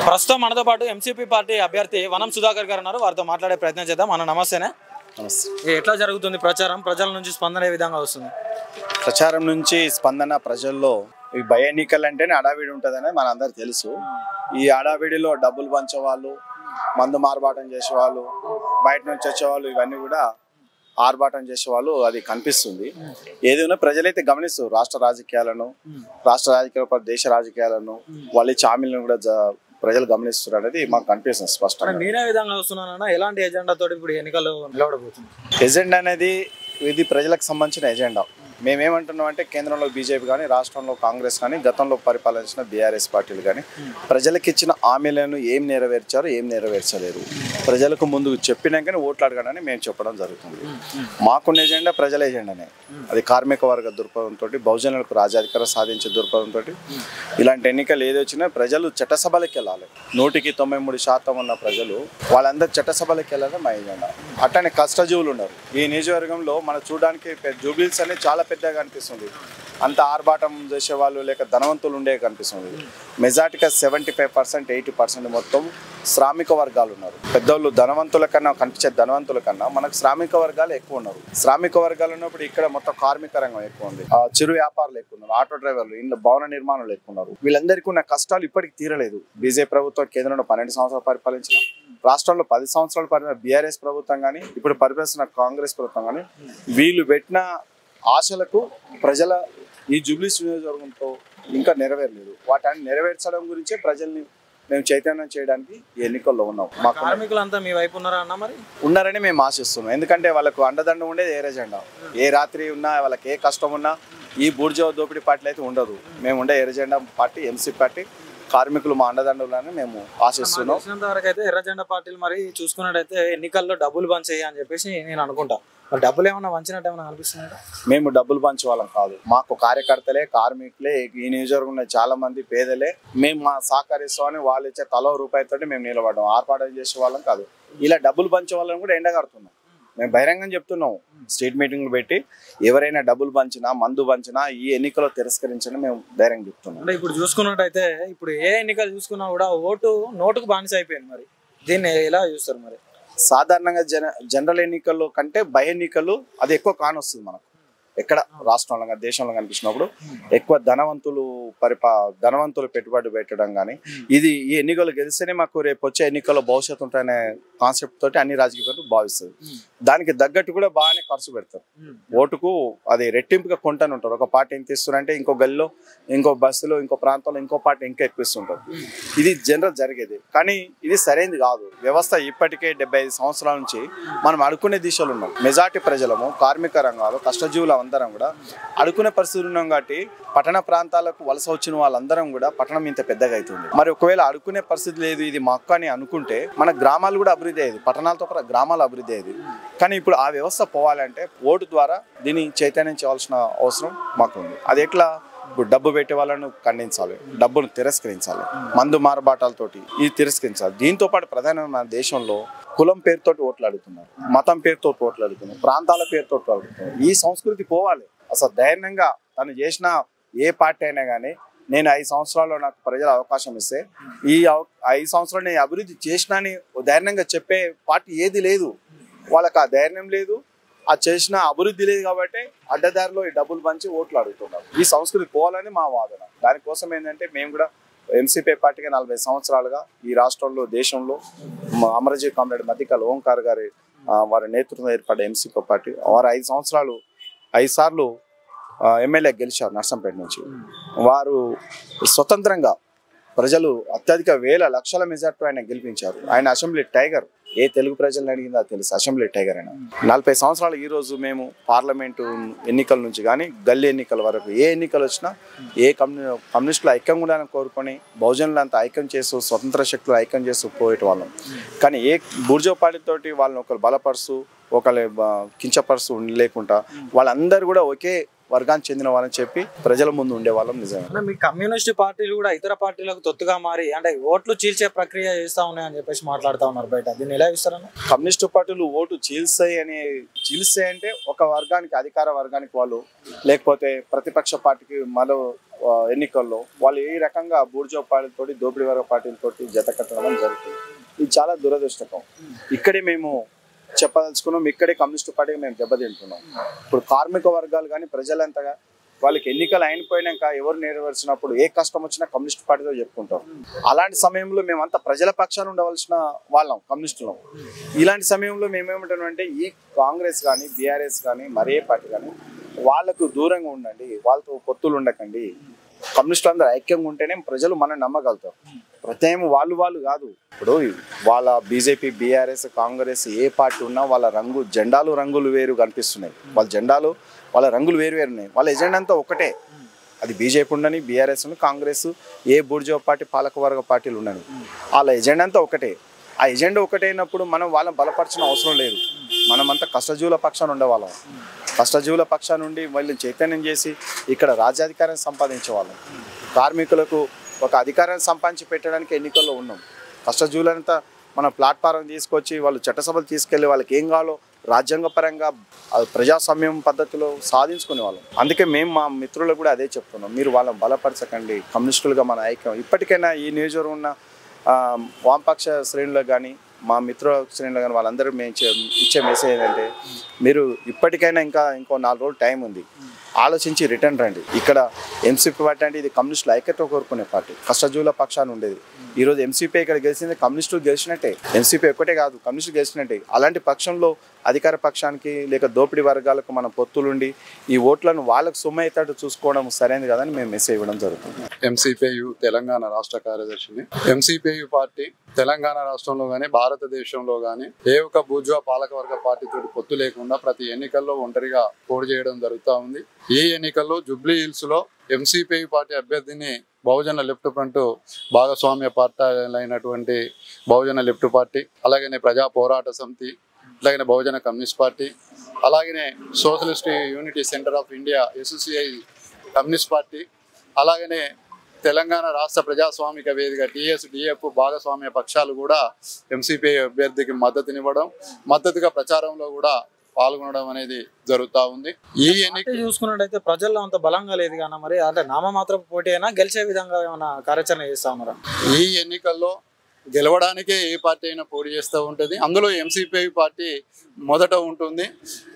ప్రస్తుతం మనతో పాటు ఎంసీపీ పార్టీ అభ్యర్థి వనం సుధాకర్ గారు ఉన్నారు. వారితో మాట్లాడే ప్రయత్నం చేద్దాం. అన్న నమస్తేనే. ఎట్లా జరుగుతుంది ప్రచారం? ప్రజల నుంచి స్పందన ఏ విధంగా వస్తుంది? ప్రచారం నుంచి స్పందన ప్రజల్లో ఈ భయ ఎన్నికలు అంటేనే అడావిడి ఉంటుందని మనందరూ తెలుసు. ఈ అడావిడిలో డబ్బులు పంచేవాళ్ళు, మందు మారబాటం చేసేవాళ్ళు, బయట నుంచి వచ్చేవాళ్ళు, ఇవన్నీ కూడా ఆర్భాటం చేసేవాళ్ళు అది కనిపిస్తుంది. ఏదైనా ప్రజలైతే గమనిస్తారు రాష్ట్ర రాజకీయాలను, దేశ రాజకీయాలను, వాళ్ళ హామీలను కూడా ప్రజలు గమనిస్తున్నారు అనేది మాకు కనిపిస్తుంది స్పష్టంగా. నేనే విధంగా వస్తున్నానన్నా ఎలాంటి ఎజెండా తోటి ఇప్పుడు ఎన్నికలు నిలబడబోతుంది? ఎజెండా అనేది ఇది ప్రజలకు సంబంధించిన ఎజెండా. మేమేమంటున్నాం అంటే కేంద్రంలో బీజేపీ కానీ, రాష్ట్రంలో కాంగ్రెస్ కానీ, గతంలో పరిపాలించిన బీఆర్ఎస్ పార్టీలు కానీ ప్రజలకు ఇచ్చిన హామీలను ఏం నెరవేర్చారు, ఏం నెరవేర్చలేరు, ప్రజలకు ముందు చెప్పినాకనే ఓట్లు అడగడానికి మేము చెప్పడం జరుగుతుంది. మాకున్న ఎజెండా ప్రజల ఎజెండానే. అది కార్మిక వర్గ దృక్పథంతో, బహుజనులకు రాజ్యాధికారం సాధించే దృక్పథంతో ఇలాంటి ఎన్నికలు ఏది వచ్చినా ప్రజలు చట్టసభలకు వెళ్ళాలి. 193% ఉన్న ప్రజలు వాళ్ళందరూ చట్టసభలకు వెళ్ళాలని మా ఎజెండా. అట్లనే కష్టజీవులు ఉన్నారు ఈ నియోజకవర్గంలో. మనం చూడడానికి జూబ్లీస్ అనేది చాలా పెద్దగా కనిపిస్తుంది. అంత ఆర్భాటం చేసేవాళ్ళు లేక ధనవంతులు ఉండే కనిపిస్తుంది. మెజార్టీగా 75%, 80% మొత్తం శ్రామిక వర్గాలు ఉన్నారు. పెద్దోళ్ళు ధనవంతుల కన్నా కనిపించే ధనవంతుల కన్నా మనకు శ్రామిక వర్గాలు ఎక్కువ ఉన్నారు. శ్రామిక వర్గాలు ఉన్నప్పుడు ఇక్కడ మొత్తం కార్మిక రంగం ఎక్కువ ఉంది, చిరు వ్యాపారులు ఎక్కువ ఉన్నారు, ఆటో డ్రైవర్లు, ఇంట్లో భవన నిర్మాణాలు ఎక్కువ ఉన్నారు. వీళ్ళందరికీ ఉన్న కష్టాలు ఇప్పటికి తీరలేదు. బీజేపీ ప్రభుత్వం కేంద్రంలో 12 సంవత్సరాలు పరిపాలించిన, రాష్ట్రంలో 10 సంవత్సరాలు పరిపాలన బీఆర్ఎస్ ప్రభుత్వం కానీ, ఇప్పుడు పరిపాలిస్తున్న కాంగ్రెస్ ప్రభుత్వం కానీ వీళ్ళు పెట్టిన ఆశలకు ప్రజల ఈ జూబ్లీస్ నియోజకవర్గంతో ఇంకా నెరవేరలేదు. వాటిని నెరవేర్చడం గురించే ప్రజల్ని మేము చైతన్యం చేయడానికి ఈ ఎన్నికల్లో ఉన్నాం. మా కార్మికులంతా మీ వైపు ఉన్నారా అన్న? మరి ఉన్నారని మేము ఆశిస్తున్నాం. ఎందుకంటే వాళ్ళకు అండదండ ఉండేది ఏ ఎజెండా. ఏ రాత్రి ఉన్నా, వాళ్ళకి ఏ కష్టం ఉన్నా ఈ బూర్జో దోపిడీ పార్టీలు అయితే ఉండదు. మేము ఉండే ఎర్రజెండా పార్టీ ఎంసీ పార్టీ. కార్మికులు మా అండదండలని మేము ఆశిస్తున్నాం. వరకు అయితే ఎర్రజెండా పార్టీలు మరి చూసుకున్నట్టయితే ఎన్నికల్లో డబ్బులు పంచేయి అని చెప్పేసి నేను అనుకుంటా. మరి డబ్బులు ఏమన్నా వంచినట్టు ఏమన్నా అనిపిస్తుంది? మేము డబ్బులు పంచే వాళ్ళం కాదు. మాకు కార్యకర్తలే, కార్మికులే, ఈ నియోజకవర్గంలో చాలా మంది పేదలే. మేము మా సహకరిస్తామని వాళ్ళు ఇచ్చే తలో రూపాయితోటి మేము నిలబడ్డాం. ఆర్పాటం చేసే వాళ్ళం కాదు. ఇలా డబ్బులు పంచే వాళ్ళని కూడా ఎండగడుతున్నాం. మేము బహిరంగం చెప్తున్నాం. స్ట్రీట్ మీటింగ్లు పెట్టి ఎవరైనా డబ్బులు పంచినా, మందు పంచినా ఈ ఎన్నికల్లో తిరస్కరించని మేము ధైర్యంగా చెప్తున్నాం. అంటే ఇప్పుడు చూసుకున్నట్టయితే ఇప్పుడు ఏ ఎన్నికలు చూసుకున్నా కూడా నోటుకు బానిస అయిపోయింది. మరి దీన్ని ఎలా చూస్తారు? మరి సాధారణంగా జనరల్ ఎన్నికల్లో కంటే బై ఎన్నికలు అది ఎక్కువ కానొస్తుంది మనకు. ఎక్కడ రాష్ట్రంలో కానీ దేశంలో కనిపించినప్పుడు ఎక్కువ ధనవంతులు పెట్టుబడి పెట్టడం కానీ, ఇది ఈ ఎన్నికలు గెలిస్తేనే మాకు రేపు వచ్చే ఎన్నికల్లో భవిష్యత్తు ఉంటాయనే కాన్సెప్ట్ తోటి అన్ని రాజకీయ పార్టీలు భావిస్తుంది. దానికి తగ్గట్టు కూడా బాగానే ఖర్చు పెడతారు. ఓటుకు అది రెట్టింపుగా కొంటాను ఉంటారు. ఒక పార్టీ ఎంత ఇస్తున్నారంటే ఇంకో గల్లీలో, ఇంకో బస్సులో, ఇంకో ప్రాంతంలో ఇంకో పార్టీ ఇంకా ఎక్కువ ఇస్తుంటారు. ఇది జనరల్ జరిగేది. కానీ ఇది సరైనది కాదు. వ్యవస్థ ఇప్పటికే 75 సంవత్సరాల నుంచి మనం అడుకునే దిశలో ఉన్నాం. మెజార్టీ ప్రజలము, కార్మిక రంగాలు, కష్టజీవులు అందరం కూడా అడుకునే పరిస్థితులు ఉన్నాం. కాబట్టి పట్టణ ప్రాంతాలకు వలస వచ్చిన వాళ్ళందరం కూడా పట్టణం ఇంత పెద్దగా అవుతుంది. మరి ఒకవేళ అడుకునే పరిస్థితి లేదు, ఇది మాకు అని అనుకుంటే మన గ్రామాలు కూడా అభివృద్ధి అయ్యేది, పట్టణాలతో పాటు గ్రామాలు అభివృద్ధి అయ్యేది. కానీ ఇప్పుడు ఆ వ్యవస్థ పోవాలంటే ఓటు ద్వారా దీన్ని చైతన్యం చేయాల్సిన అవసరం మాకు ఉంది. అది ఎట్లా? ఇప్పుడు డబ్బు పెట్టే వాళ్ళను ఖండించాలి, డబ్బును తిరస్కరించాలి, మందు మారబాటాలతోటి ఇది తిరస్కరించాలి. దీంతో పాటు ప్రధానంగా మన దేశంలో కులం పేరుతో ఓట్లు అడుగుతున్నారు, మతం పేరుతో ఓట్లు అడుగుతున్నారు, ప్రాంతాల పేరుతో అడుగుతున్నారు. ఈ సంస్కృతి పోవాలి. అసలు ధైర్యంగా తను చేసిన ఏ పార్టీ అయినా కానీ, నేను 5 సంవత్సరాల్లో నాకు ప్రజలు అవకాశం ఇస్తే ఈ 5 సంవత్సరాలు నేను అభివృద్ధి చేసినా అని ధైర్యంగా చెప్పే పార్టీ ఏది లేదు. వాళ్ళకి ఆ ధైర్యం లేదు, ఆ చేసిన అభివృద్ధి లేదు. కాబట్టి అడ్డదారిలో ఈ డబ్బులు పంచి ఓట్లు అడుగుతున్నారు. ఈ సంస్కృతి పోవాలని మా వాదన. దానికోసం ఏంటంటే మేము కూడా ఎంసీపీ పార్టీగా 40 సంవత్సరాలుగా ఈ రాష్ట్రంలో, దేశంలో అమరజీవి కామ్రేడ్ మధ్యకాల ఓంకార్ గారి వారి నేతృత్వంలో ఏర్పడ్డ ఎంసీపీ పార్టీ. వారు 5 సార్లు ఎమ్మెల్యే గెలిచారు నర్సంపేట నుంచి. వారు స్వతంత్రంగా ప్రజలు అత్యధిక వేల లక్షల మెజార్టీ ఆయన గెలిపించారు. ఆయన అసెంబ్లీ టైగర్. ఏ తెలుగు ప్రజలను అడిగిందో తెలుసు, అసెంబ్లీ టైగర్ అయినా. 40 సంవత్సరాలు ఈరోజు మేము పార్లమెంటు ఎన్నికల నుంచి కానీ గల్లీ ఎన్నికల వరకు ఏ ఎన్నికలు వచ్చినా ఏ కమ్యూనిస్టులు ఐక్యంగా ఉండాలని కోరుకొని బహుజనులంతా ఐక్యం చేస్తూ, స్వతంత్ర శక్తులు ఐక్యం చేస్తూ పోయేటి వాళ్ళం. కానీ ఏ బూర్జో పార్టీతోటి వాళ్ళని ఒకరు బలపరుస్తూ, ఒకరు కించపరుస్తూ లేకుండా వాళ్ళందరూ కూడా ఒకే వర్గానికి చెందిన వాళ్ళని చెప్పి ప్రజల ముందు ఉండే వాళ్ళం నిజమే. అంటే మీ కమ్యూనిస్ట్ పార్టీలు కూడా ఇతర పార్టీలకు తొత్తుగా మారి అంటే ఓట్లు చీల్చే ప్రక్రియ చేస్తా ఉన్నాయని చెప్పేసి మాట్లాడుతూ ఉన్నారు బయట. దీన్ని ఎలా ఇస్తారన్న? కమ్యూనిస్టు పార్టీలు ఓటు చీల్స్తాయి అంటే ఒక వర్గానికి, అధికార వర్గానికి వాళ్ళు, లేకపోతే ప్రతిపక్ష పార్టీకి మరో ఎన్నికల్లో వాళ్ళు ఏ రకంగా బూర్జో పార్టీలతోటి, దోపిడీ వర్గ పార్టీలతోటి జత కట్టడం జరుగుతుంది. ఇది చాలా దురదృష్టకరం. ఇక్కడే మేము చెప్పదలుచుకున్నాం, ఇక్కడే కమ్యూనిస్టు పార్టీకి మేము దెబ్బతింటున్నాం. ఇప్పుడు కార్మిక వర్గాలు కానీ ప్రజలంతగా వాళ్ళకి ఎన్నికలు అయిపోయినాక ఎవరు నెరవేర్చినప్పుడు ఏ కష్టం వచ్చినా కమ్యూనిస్ట్ పార్టీతో చెప్పుకుంటాం. అలాంటి సమయంలో మేమంతా ప్రజల పక్షాన ఉండవలసిన వాళ్ళం కమ్యూనిస్టులం. ఇలాంటి సమయంలో మేమేమంటామంటే ఈ కాంగ్రెస్ కానీ బీఆర్ఎస్ కానీ మరే పార్టీ కానీ వాళ్ళకు దూరంగా ఉండండి, వాళ్ళతో పొత్తులు ఉండకండి. కమ్యూనిస్టులు అందరూ ఐక్యంగా ఉంటేనే ప్రజలు మనం నమ్మగలుగుతారు. ప్రత్యేకం వాళ్ళు కాదు. ఇప్పుడు వాళ్ళ బీజేపీ, బీఆర్ఎస్, కాంగ్రెస్ ఏ పార్టీ ఉన్నా వాళ్ళ జెండాలు రంగులు వేరు కనిపిస్తున్నాయి. వాళ్ళ జెండాలు, వాళ్ళ రంగులు వేరు ఉన్నాయి. వాళ్ళ ఎజెండా అంతా ఒకటే. అది బీజేపీ ఉండని, బీఆర్ఎస్ ఉండని, కాంగ్రెస్, ఏ బూర్జో పార్టీ, పాలకవర్గ పార్టీలు ఉండని, వాళ్ళ ఎజెండా అంతా ఒకటే. ఆ ఎజెండా ఒకటైనప్పుడు మనం వాళ్ళని బలపరచిన అవసరం లేదు. మనమంతా కష్టజీవుల పక్షాన ఉండేవాళ్ళం. కష్టజీవుల పక్షాన నుండి వాళ్ళని చైతన్యం చేసి ఇక్కడ రాజ్యాధికారాన్ని సంపాదించే వాళ్ళం. కార్మికులకు ఒక అధికారాన్ని సంపాదించి పెట్టడానికి ఎన్నికల్లో ఉన్నాం. కష్టజీవులంతా మన ప్లాట్ఫారం తీసుకొచ్చి వాళ్ళు చట్టసభలు తీసుకెళ్ళి వాళ్ళకి ఏం కావాలో రాజ్యాంగపరంగా ప్రజాస్వామ్యం పద్ధతిలో సాధించుకునే వాళ్ళం. అందుకే మేము మా మిత్రులకు కూడా అదే చెప్తున్నాం, మీరు వాళ్ళని బలపరచకండి, కమ్యూనిస్టులుగా మన ఐక్యం. ఇప్పటికైనా ఈ నియోజకవర్గం ఉన్న వామపక్ష శ్రేణులకు కానీ మా మిత్ర శ్రేణులు కానీ వాళ్ళందరూ మేము ఇచ్చే మెసేజ్ ఏంటంటే, మీరు ఇప్పటికైనా ఇంకో 4 రోజులు టైం ఉంది, ఆలోచించి రిటర్న్ రండి. ఇక్కడ ఎంసీపీ పార్టీ అంటే ఇది కమ్యూనిస్టులు ఐక్యత కోరుకునే పార్టీ, కష్టజీవుల పక్షాన ఉండేది. ఈరోజు ఎంసీపీ ఇక్కడ గెలిచింది, కమ్యూనిస్టులు గెలిచినట్టే. ఎంసీపీ ఒక్కటే కాదు, కమ్యూనిస్టులు గెలిచినట్టే. అలాంటి పక్షంలో అధికార పక్షానికి లేక దోపిడీ వర్గాలకు మన పొత్తులుండి ఈ ఓట్లను వాళ్ళకు సొమ్మయ్యేటట్టు చూసుకోవడం సరైనది కాదని మేము మెసేజ్ ఇవ్వడం జరుగుతుంది. ఎంసీపీయు తెలంగాణ రాష్ట్ర కార్యదర్శిని. ఎంసీపీయు పార్టీ తెలంగాణ రాష్ట్రంలో కానీ భారతదేశంలో కానీ ఏ ఒక్క బూర్జువా పాలకవర్గ పార్టీతో పొత్తు లేకుండా ప్రతి ఎన్నికల్లో ఒంటరిగా పోటీ చేయడం జరుగుతూ ఉంది. ఈ ఎన్నికల్లో జూబ్లీ హిల్స్ లో ఎంసీపీయు పార్టీ అభ్యర్థిని బహుజన లెఫ్ట్ ఫ్రంట్ భాగస్వామ్య పార్టీలైనటువంటి బహుజన లెఫ్ట్ పార్టీ, అలాగనే ప్రజా పోరాట సమితి, అలాగనే బహుజన కమ్యూనిస్ట్ పార్టీ, అలాగనే socialist unity centre of India SSCI communist party, అలాగనే తెలంగాణ రాష్ట్ర ప్రజాస్వామిక వేదిక టీఎస్డిఎఫ్ భాగస్వామ్య పక్షాలు కూడా ఎంసీపీ అభ్యర్థికి మద్దతుగా ప్రచారంలో కూడా పాల్గొనడం అనేది జరుగుతూ ఉంది. ఈ ఎన్నిక చూసుకున్నట్టయితే ప్రజల్లో అంత బలంగా లేదు కానీ మరి అంటే నామమాత్రపు పోటీ అయినా గెలిచే విధంగా ఏమైనా కార్యాచరణ చేస్తా ఉన్నారా? ఈ ఎన్నికల్లో గెలవడానికే ఏ పార్టీ అయినా పోటీ చేస్తూ ఉంటుంది. అందులో ఎంసీపీ పార్టీ మొదట ఉంటుంది.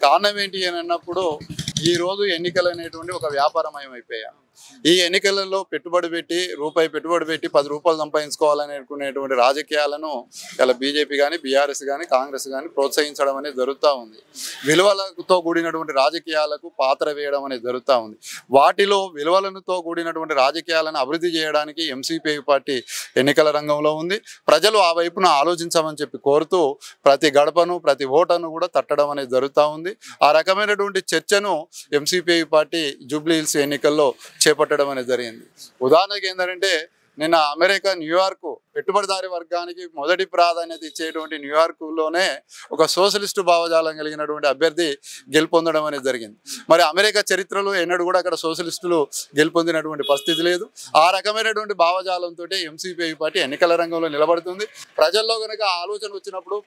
కారణం ఏంటి అని అన్నప్పుడు ఈరోజు ఎన్నికలు అనేటువంటి ఒక వ్యాపారమయం అయిపోయా. ఈ ఎన్నికలలో పెట్టుబడి పెట్టి రూపాయి పెట్టుబడి పెట్టి 10 రూపాయలు సంపాదించుకోవాలని అనుకునేటువంటి రాజకీయాలను ఇలా బీజేపీ కానీ బీఆర్ఎస్ కానీ కాంగ్రెస్ కానీ ప్రోత్సహించడం అనేది జరుగుతూ ఉంది. విలువలతో కూడినటువంటి రాజకీయాలకు పాత్ర వేయడం అనేది జరుగుతూ ఉంది. వాటిలో విలువలతో కూడినటువంటి రాజకీయాలను అభివృద్ధి చేయడానికి ఎంసీపీ పార్టీ ఎన్నికల రంగంలో ఉంది. ప్రజలు ఆ వైపున ఆలోచించమని చెప్పి కోరుతూ ప్రతి గడపను ప్రతి ఓటను కూడా తట్టడం అనేది జరుగుతూ ఉంది. ఆ రకమైనటువంటి చర్చను ఎంసీపీ పార్టీ జూబ్లీ హిల్స్ ఎన్నికల్లో చేపట్టడం అనేది జరిగింది. ఉదాహరణకి ఏంటంటే నిన్న అమెరికా న్యూయార్క్ పెట్టుబడిదారి వర్గానికి మొదటి ప్రాధాన్యత ఇచ్చేటువంటి న్యూయార్క్లోనే ఒక సోషలిస్టు భావజాలం కలిగినటువంటి అభ్యర్థి గెలుపొందడం అనేది జరిగింది. మరి అమెరికా చరిత్రలో ఎన్నడూ కూడా అక్కడ సోషలిస్టులు గెలుపొందినటువంటి పరిస్థితి లేదు. ఆ రకమైనటువంటి భావజాలంతో ఎంసీపీ పార్టీ ఎన్నికల రంగంలో నిలబడుతుంది. ప్రజల్లో కనుక ఆలోచన వచ్చినప్పుడు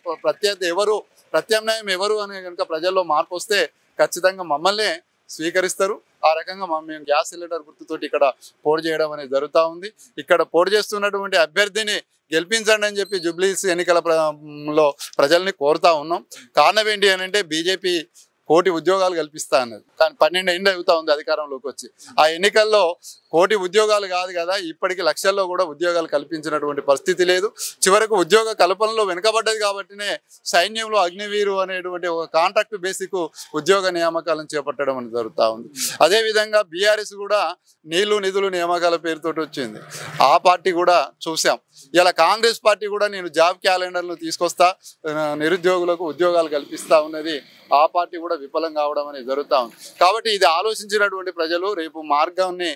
ప్రత్యామ్నాయం ఎవరు అనే కనుక ప్రజల్లో మార్పు వస్తే ఖచ్చితంగా మమ్మల్నే స్వీకరిస్తారు. ఆ రకంగా మేము గ్యాస్ సిలిండర్ గుర్తుతోటి ఇక్కడ పోటీ చేయడం అనేది జరుగుతూ ఉంది. ఇక్కడ పోటీ చేస్తున్నటువంటి అభ్యర్థిని గెలిపించండి అని చెప్పి జూబ్లీ హిల్స్ ఎన్నికలలో ప్రజల్ని కోరుతా ఉన్నాం. కారణం ఏంటి అని అంటే బీజేపీ 1 కోటి ఉద్యోగాలు కల్పిస్తా అన్నది, కానీ 12 ఏళ్ళు అవుతా ఉంది అధికారంలోకి వచ్చి. ఆ ఎన్నికల్లో 1 కోటి ఉద్యోగాలు కాదు కదా, ఇప్పటికి లక్షల్లో కూడా ఉద్యోగాలు కల్పించినటువంటి పరిస్థితి లేదు. చివరకు ఉద్యోగ కల్పనలో వెనుకబడ్డది కాబట్టినే సైన్యంలో అగ్నివీరు అనేటువంటి ఒక కాంట్రాక్ట్ బేసిక్ ఉద్యోగ నియామకాలను చేపట్టడం అనేది జరుగుతూ ఉంది. అదేవిధంగా బీఆర్ఎస్ కూడా నీళ్లు నిధులు నియామకాల పేరుతో వచ్చింది. ఆ పార్టీ కూడా చూసాం. ఇలా కాంగ్రెస్ పార్టీ కూడా నేను జాబ్ క్యాలెండర్ను తీసుకొస్తా, నిరుద్యోగులకు ఉద్యోగాలు కల్పిస్తా ఉన్నది. ఆ పార్టీ కూడా విఫలం కావడం అనేది జరుగుతూ ఉంది. కాబట్టి ఇది ఆలోచించినటువంటి ప్రజలు రేపు మార్గాన్ని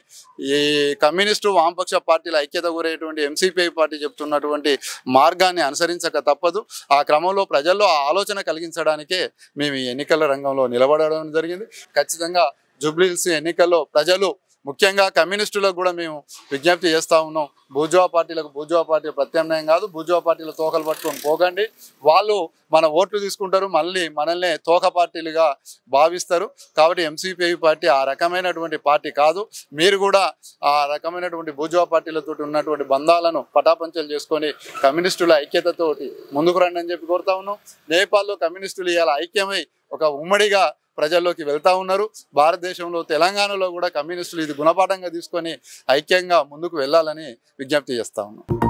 ఈ కమ్యూనిస్టు వామపక్ష పార్టీల ఐక్యత కోరేటువంటి ఎంసీపీ పార్టీ చెప్తున్నటువంటి మార్గాన్ని అనుసరించక తప్పదు. ఆ క్రమంలో ప్రజల్లో ఆ ఆలోచన కలిగించడానికే మేము ఈ ఎన్నికల రంగంలో నిలబడడం జరిగింది. ఖచ్చితంగా జూబ్లీహిల్స్ ఎన్నికల్లో ప్రజలు ముఖ్యంగా కమ్యూనిస్టులకు కూడా మేము విజ్ఞప్తి చేస్తూ ఉన్నాం. బూర్జువా పార్టీ ప్రత్యామ్నాయం కాదు. బూర్జువా పార్టీల తోకలు పట్టుకొని పోకండి. వాళ్ళు మన ఓట్లు తీసుకుంటారు, మళ్ళీ మనల్ని తోక పార్టీలుగా భావిస్తారు. కాబట్టి ఎంసీపీ పార్టీ ఆ రకమైనటువంటి పార్టీ కాదు. మీరు కూడా ఆ రకమైనటువంటి బూర్జువా పార్టీలతో ఉన్నటువంటి బంధాలను పటాపంచలు చేసుకొని కమ్యూనిస్టుల ఐక్యతతోటి ముందుకు రండి అని చెప్పి కోరుతా ఉన్నాం. నేపాల్లో కమ్యూనిస్టులు ఇవాళ ఐక్యమై ఒక ఉమ్మడిగా ప్రజల్లోకి వెళ్తా ఉన్నారు. భారతదేశంలో తెలంగాణలో కూడా కమ్యూనిస్టులు ఇది గుణపాఠంగా తీసుకొని ఐక్యంగా ముందుకు వెళ్ళాలని విజ్ఞప్తి చేస్తా ఉన్నాం.